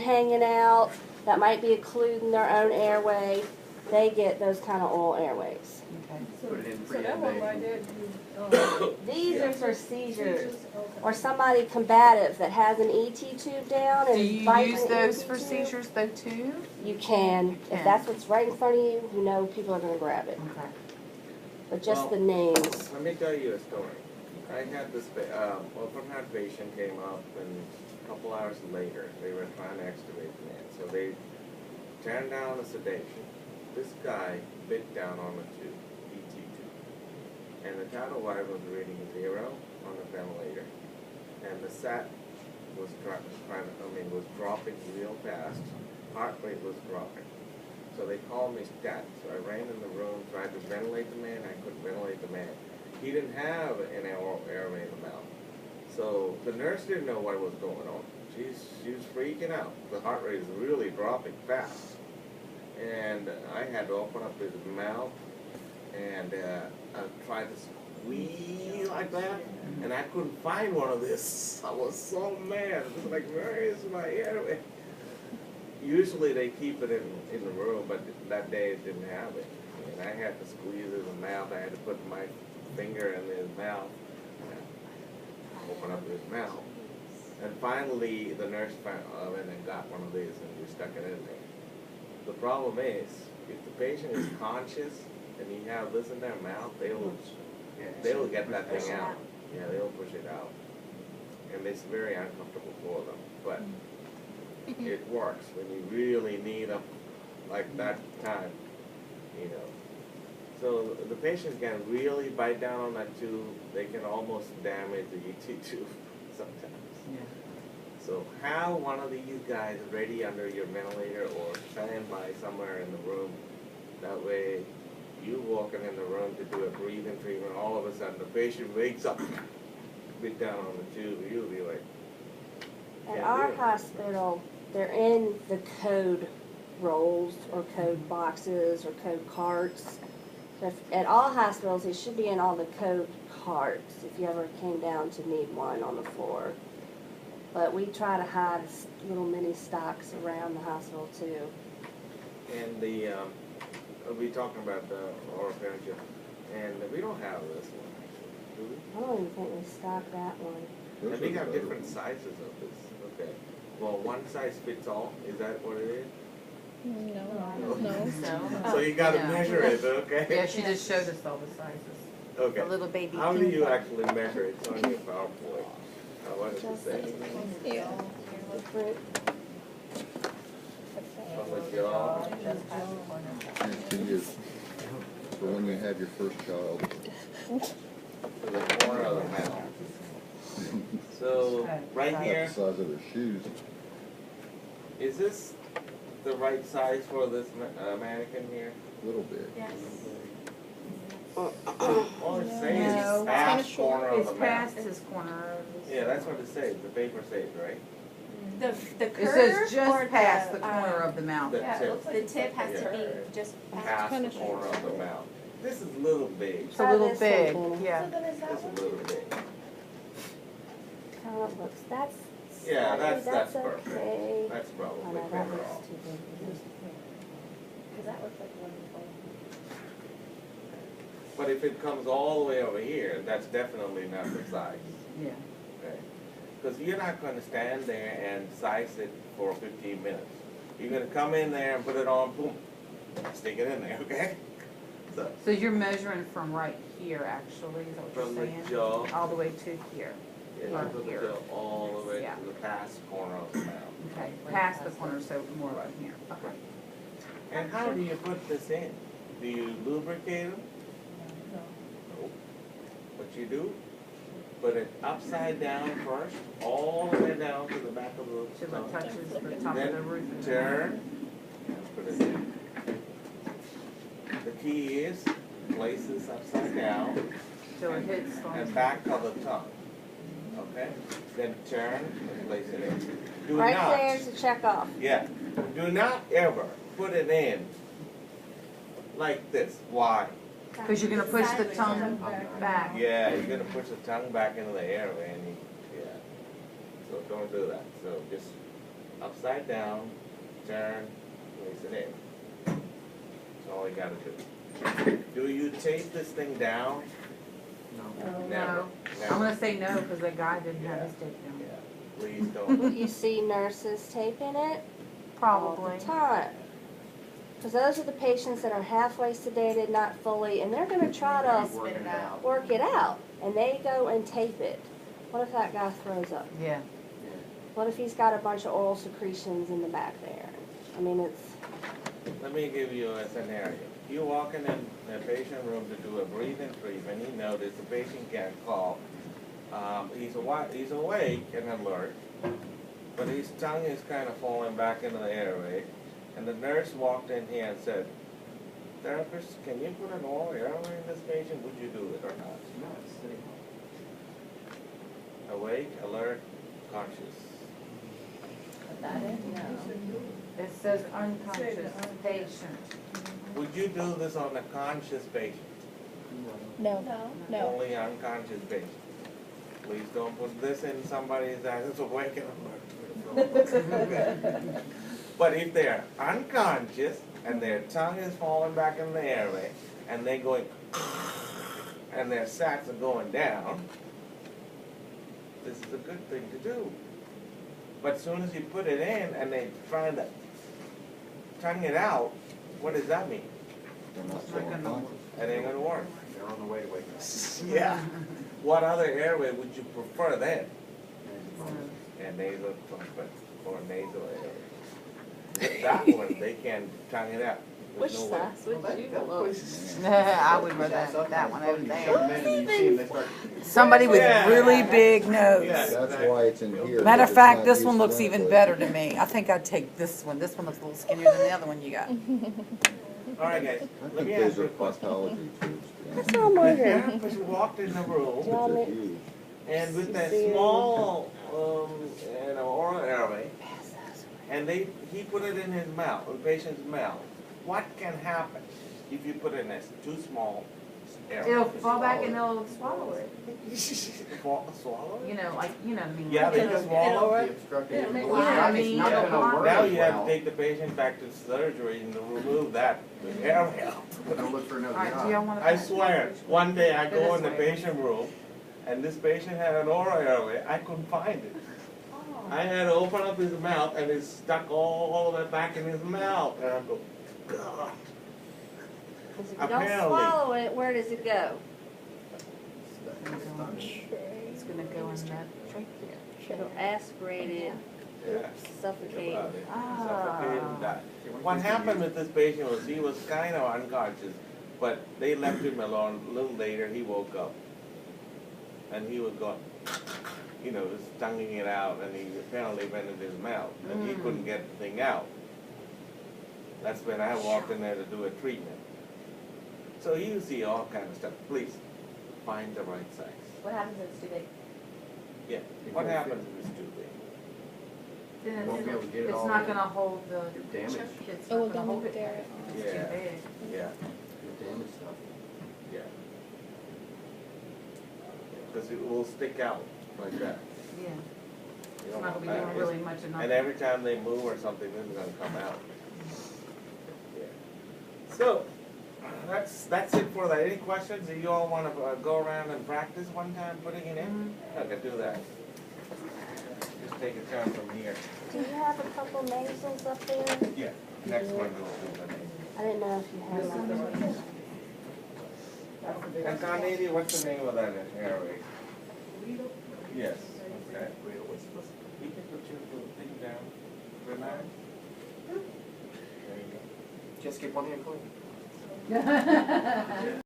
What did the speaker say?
hanging out, that might be occluding their own airway, they get those kind of oral airways. Okay. Put it in So that one right there, These are for seizures, or somebody combative that has an ET tube down and Do you bites use an those ET for tube. seizures though too? You can. You If can. that's what's right in front of you, you know people are going to grab it. Okay. But just Well, the names. Let me tell you a story. I had this, open heart patient came up, and a couple hours later, they were trying to extubate the man. So they turned down the sedation. This guy bit down on the tube, ET tube. And the tidal wave was reading 0 on the ventilator. And the sat was was dropping real fast. Heart rate was dropping. So they called me stat. So I ran in the room, tried to ventilate the man. I couldn't ventilate the man. He didn't have an airway in the mouth. So the nurse didn't know what was going on. She was freaking out. The heart rate is really dropping fast. And I had to open up his mouth and I tried to squeeze like that. And I couldn't find one of this. I was so mad. It was like, where is my airway? Usually they keep it in the room, but that day it didn't have it. And I had to squeeze his mouth. I had to put my finger in his mouth, open up his mouth. And finally, the nurse found and got one of these, and we stuck it in there. The problem is, if the patient is conscious and you have this in their mouth, they will get that thing out. Yeah, they'll push it out, and it's very uncomfortable for them. But it works when you really need them, like that time, you know. So the patient can really bite down on that tube. They can almost damage the ET tube sometimes. Yeah. So have one of these guys ready under your ventilator or stand by somewhere in the room. That way, you walking in the room to do a breathing treatment, all of a sudden the patient wakes up, bit down on the tube. You'll be like, At our hospital, they're in the code rolls or code boxes or code carts. At all hospitals, it should be in all the code carts if you ever came down to need one on the floor. But we try to hide little mini stocks around the hospital too. and we talking about the oropharyngeal, and we don't have this one actually, do we? I don't even think we stock that one. And we have different sizes of this. Okay. Well, one size fits all. Is that what it is? no. So you got to No. measure it, okay? Yeah, she just showed us all the sizes. Okay. The little baby How do pink you one. actually measure it? It's on your PowerPoint. What does it say? Yeah. Different. From the jaw. And you, for when you have your first child. To the corner of the mouth. So right About here, the size of their shoes. is this the right size for this mannequin here? A little bit. Yes. All it's saying is No. past corner of It's the past mouth. his corner. Yeah, that's what it says. The paper says, right? The It curve says or just past the corner of the mouth. The Yeah, it tip. looks like The it's tip like has to Yeah. be just past. Past the corner of the mouth. This is a little big. It's a little this big, one, Penny. yeah. So then is that It's a one? little big. How it looks. That's Yeah, slightly- that's perfect. okay. That's Oh probably no, that better looks off. too big. Because that looks like one of But if it comes all the way over here, that's definitely not the size. Yeah. Okay? Because you're not going to stand there and size it for 15 minutes. You're going to come in there and put it on, boom, stick it in there, okay? So, So you're measuring from right here, actually, is that what from you're the saying? jaw, All the way to here. yeah, Right from the here. jaw all the way Yeah. to the past corner of the mouth. Okay, past the corner, so more right here. Okay. And how do you put this in? Do you lubricate them? No. What you do? Put it upside down first, all the way down to the back of the Till it tongue. touches the top of the roof. Then turn, and put it in. The key is, place this upside down Till it hits and on. back of the tongue. Okay? Then turn and place it in. Do Right not, there's a check off. yeah, do not ever put it in like this. Why? Because you're gonna push the tongue back. Yeah, you're gonna push the tongue back into the airway and yeah. So don't do that. So just upside down, turn, place it in. That's all you gotta do. Do you tape this thing down? Never. No. Never. I'm gonna say no, because the guy didn't have his tape Yeah, down. please don't. You see nurses taping it all Probably. the time. Because those are the patients that are halfway sedated, not fully, and they're gonna try to Spit it out. work it out, and they go and tape it. What if that guy throws up? Yeah. What if he's got a bunch of oral secretions in the back there? I mean, it's, Let me give you a scenario. You walk in a patient room to do a breathing treatment, you notice the patient can't cough. He's awake and alert, but his tongue is kind of falling back into the airway. And the nurse walked in here and said, "Therapist, can you put an oral airway in this patient? Would you do it or not?" No, it's sitting. Awake, alert, conscious. Put that in, no. It says unconscious patient. Would you do this on a conscious patient? No. No. Only unconscious patient. Please don't put this in somebody's that is awake and alert. But if they're unconscious and their tongue is falling back in the airway and they're going and their sacs are going down, this is a good thing to do. But as soon as you put it in and they try to tongue it out, what does that mean? They're not It's so not gonna unconscious. It ain't gonna work. They're on the way to waking up. Yeah. What other airway would you prefer then? And nasal trumpet or nasal airway. With that one, they can tongue it out. There's which no way. size would you look? I would rather that one over You there. shove them in and you see them, they start. Somebody with Yeah. really big nose. Yeah. That's why it's in here. Matter of but it's fact, not this used one to looks that even way. better to me. I think I'd take this one. This one looks a little skinnier than the other one you got. All right, guys, I let think me ask those you are a question. pathology tubes. That's what I'm wondering. Therapist walked in the Do room y'all They're make- huge. and with that small, oral airway, and he put it in his mouth, the patient's mouth. What can happen if you put it in this too small airway? It'll fall back and they'll swallow it. Swallow it? You know, like, you know what I mean? Yeah, they Like, just swallow it. The obstructive. It'll make It's one not- eye. it's not Yeah, gonna work Now you have well. to take the patient back to surgery and to remove that airway out. Don't look for another All right, do y'all job. wanna? I swear, one day I go in the This way. patient room, and this patient had an oral airway, I couldn't find it. I had to open up his mouth, and it's stuck all the way back in his mouth, and I go, God. 'Cause if you don't Apparently. swallow it, where does it go? It's gonna go in that trachea. It'll aspirate it, Yeah. suffocate. Suffocated and died. What happened with this patient was he was kind of unconscious, but they left him alone. A little later, he woke up, and he was going, just tonguing it out, and he apparently went in his mouth, and he couldn't get the thing out. That's when I walked in there to do a treatment. So you see all kind of stuff. Please find the right size. What happens if it's too big? Yeah. What happens if it's too big? Then Won't be able to get it it's all not in. gonna hold the. You're damaged. It's It will not gonna hold it. there. It's too Yeah. big. Yeah. You're damaged stuff. Yeah. Because it will stick out like that. Yeah. You It's don't not want gonna be that. doing really much enough. And every time they move or something, this is gonna come out. Yeah. So, that's it for that. Any questions? Do you all wanna go around and practice one time putting it in? I can do that. Just take a turn from here. Do you have a couple nasals up there? Yeah. Next one we'll do the name. I didn't know if you had one. And Carnegie, what's the name of that airway? Yes. Okay. You can put your little thing down. Relax. There you go. Just keep one hand clean.